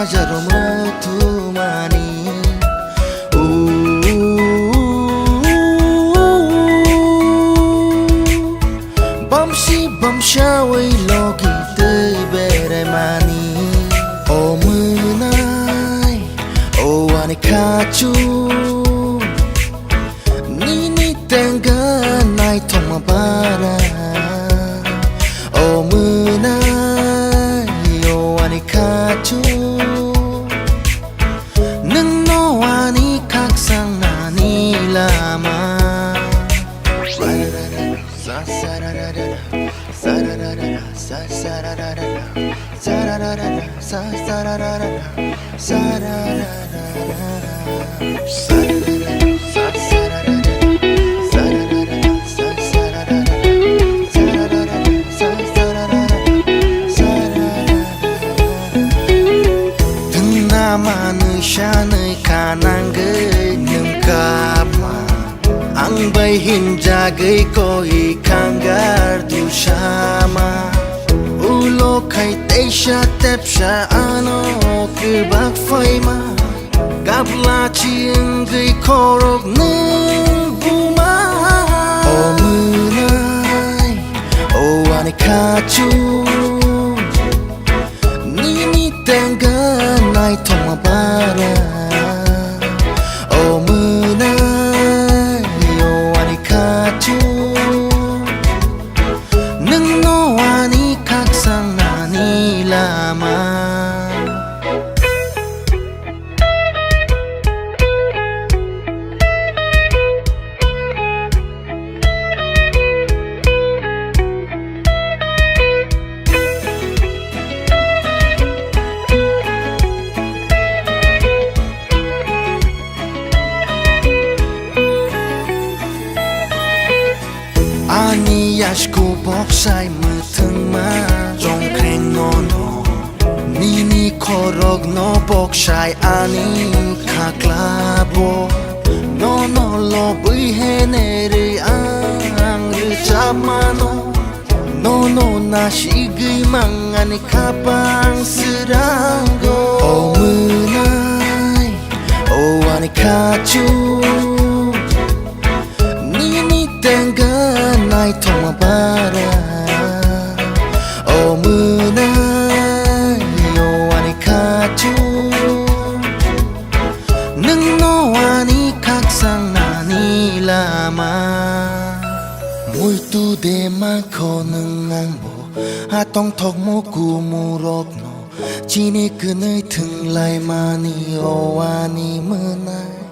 Pajaro mutumani Bamsi bamshawai logi te bere mani O munai O ani kachu Nini tenga nai toma bara O munai O ani kachu Nung no ani kaksang nani lama Manusia kanang genyem kapa Ang bayin jagai koi kanggar du sama Ulo kai teisha tepsha ano kebak faima Gabla chieng gay korok nung buma O munai O ane kachu Nini tengga nai toma bara O munai O ani kachu Nung no ani kaksang nani lama Ani yashku boksai muteng ma Jong kreng no no Nini korog no boksai ani kaklabo No no lo bui henere ang ricap mano No no na shigui mang ani kapang seranggo O munai O ani kachu Tengga nai toma bara O munai O ani kachu Nung no ani kaksang nani lama Muito de mako nung angbo Atong tok mo kumurok no Chini kunay tung lai mani O ani munai